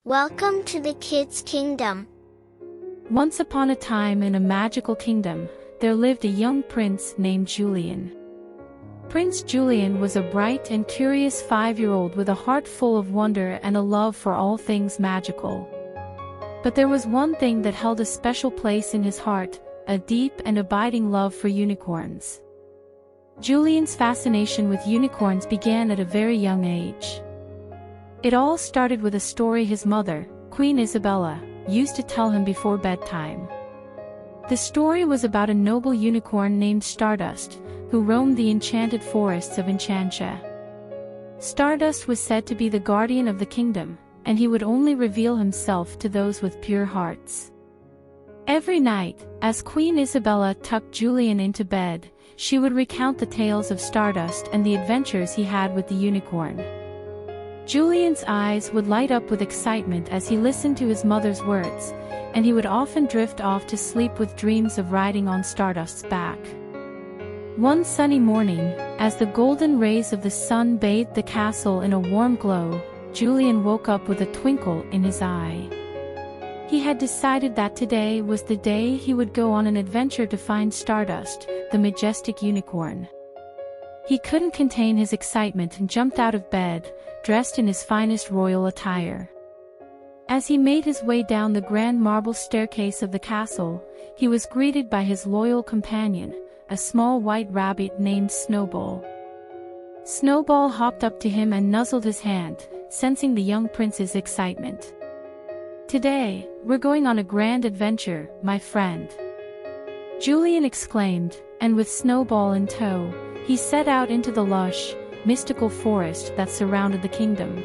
Welcome to the Kids Kingdom. Once upon a time in a magical kingdom, there lived a young prince named Julian. Prince Julian was a bright and curious 5-year-old with a heart full of wonder and a love for all things magical. But there was one thing that held a special place in his heart, a deep and abiding love for unicorns. Julian's fascination with unicorns began at a very young age. It all started with a story his mother, Queen Isabella, used to tell him before bedtime. The story was about a noble unicorn named Stardust, who roamed the enchanted forests of Enchantia. Stardust was said to be the guardian of the kingdom, and he would only reveal himself to those with pure hearts. Every night, as Queen Isabella tucked Julian into bed, she would recount the tales of Stardust and the adventures he had with the unicorn. Julian's eyes would light up with excitement as he listened to his mother's words, and he would often drift off to sleep with dreams of riding on Stardust's back. One sunny morning, as the golden rays of the sun bathed the castle in a warm glow, Julian woke up with a twinkle in his eye. He had decided that today was the day he would go on an adventure to find Stardust, the majestic unicorn. He couldn't contain his excitement and jumped out of bed, dressed in his finest royal attire. As he made his way down the grand marble staircase of the castle, he was greeted by his loyal companion, a small white rabbit named Snowball. Snowball hopped up to him and nuzzled his hand, sensing the young prince's excitement. "Today, we're going on a grand adventure, my friend," Julian exclaimed, and with Snowball in tow, he set out into the lush, mystical forest that surrounded the kingdom.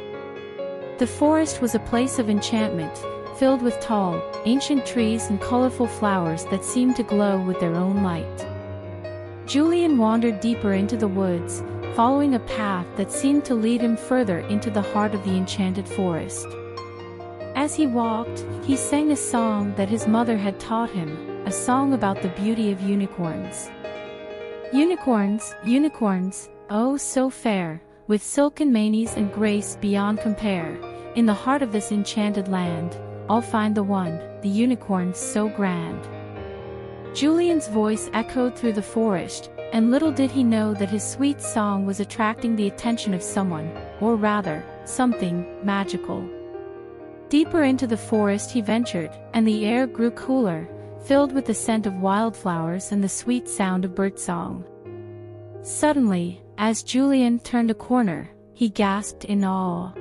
The forest was a place of enchantment, filled with tall, ancient trees and colorful flowers that seemed to glow with their own light. Julian wandered deeper into the woods, following a path that seemed to lead him further into the heart of the enchanted forest. As he walked, he sang a song that his mother had taught him, a song about the beauty of unicorns. "Unicorns, unicorns, oh so fair, with silken manes and grace beyond compare, in the heart of this enchanted land, I'll find the one, the unicorn so grand." Julian's voice echoed through the forest, and little did he know that his sweet song was attracting the attention of someone, or rather, something, magical. Deeper into the forest he ventured, and the air grew cooler, filled with the scent of wildflowers and the sweet sound of birdsong. Suddenly, as Julian turned a corner, he gasped in awe.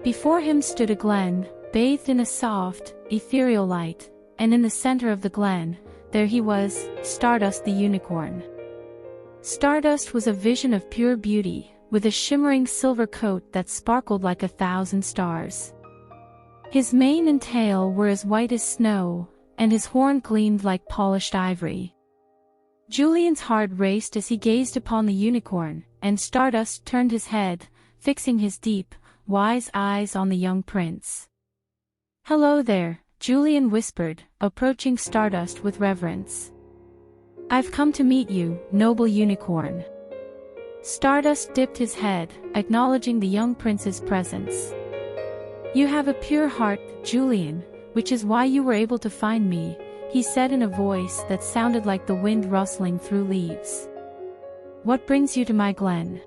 Before him stood a glen, bathed in a soft, ethereal light, and in the center of the glen, there he was, Stardust the unicorn. Stardust was a vision of pure beauty, with a shimmering silver coat that sparkled like 1,000 stars. His mane and tail were as white as snow, and his horn gleamed like polished ivory. Julian's heart raced as he gazed upon the unicorn, and Stardust turned his head, fixing his deep, wise eyes on the young prince. "Hello there," Julian whispered, approaching Stardust with reverence. "I've come to meet you, noble unicorn." Stardust dipped his head, acknowledging the young prince's presence. "You have a pure heart, Julian, which is why you were able to find me," he said in a voice that sounded like the wind rustling through leaves. "What brings you to my glen?"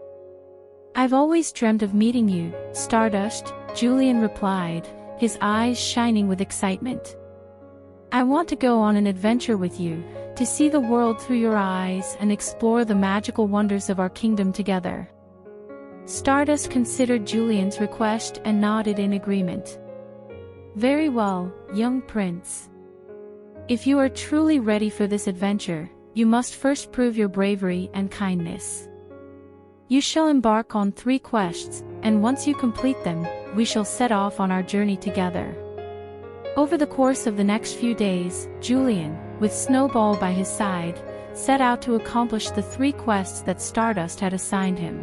"I've always dreamt of meeting you, Stardust," Julian replied, his eyes shining with excitement. "I want to go on an adventure with you, to see the world through your eyes and explore the magical wonders of our kingdom together." Stardust considered Julian's request and nodded in agreement. "Very well, young prince. If you are truly ready for this adventure, you must first prove your bravery and kindness. You shall embark on 3 quests, and once you complete them, we shall set off on our journey together." Over the course of the next few days, Julian, with Snowball by his side, set out to accomplish the 3 quests that Stardust had assigned him.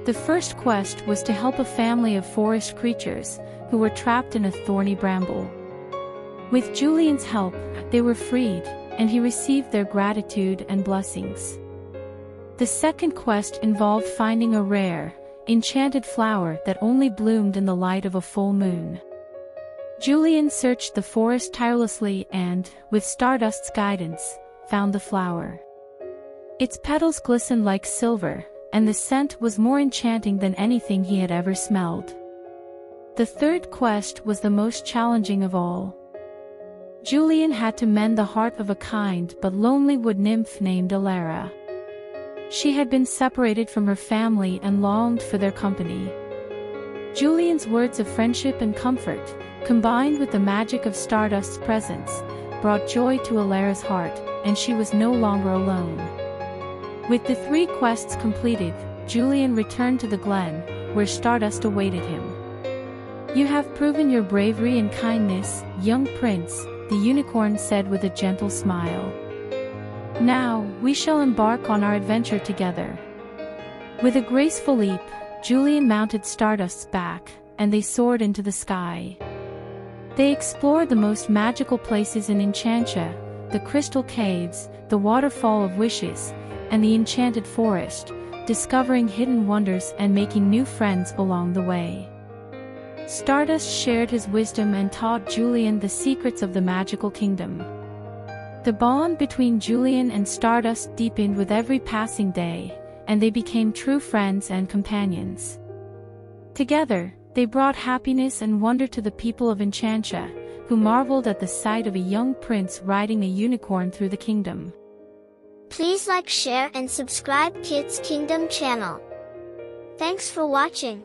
The first quest was to help a family of forest creatures, who were trapped in a thorny bramble. With Julian's help, they were freed, and he received their gratitude and blessings. The second quest involved finding a rare, enchanted flower that only bloomed in the light of a full moon. Julian searched the forest tirelessly and, with Stardust's guidance, found the flower. Its petals glistened like silver, and the scent was more enchanting than anything he had ever smelled. The third quest was the most challenging of all. Julian had to mend the heart of a kind but lonely wood nymph named Alara. She had been separated from her family and longed for their company. Julian's words of friendship and comfort, combined with the magic of Stardust's presence, brought joy to Alara's heart, and she was no longer alone. With the 3 quests completed, Julian returned to the glen, where Stardust awaited him. "You have proven your bravery and kindness, young prince," the unicorn said with a gentle smile. "Now, we shall embark on our adventure together." With a graceful leap, Julian mounted Stardust's back, and they soared into the sky. They explored the most magical places in Enchantia, the crystal caves, the waterfall of wishes, and the enchanted forest, discovering hidden wonders and making new friends along the way. Stardust shared his wisdom and taught Julian the secrets of the magical kingdom. The bond between Julian and Stardust deepened with every passing day, and they became true friends and companions. Together, they brought happiness and wonder to the people of Enchantia, who marveled at the sight of a young prince riding a unicorn through the kingdom. Please like, share, and subscribe Kids Kingdom channel. Thanks for watching.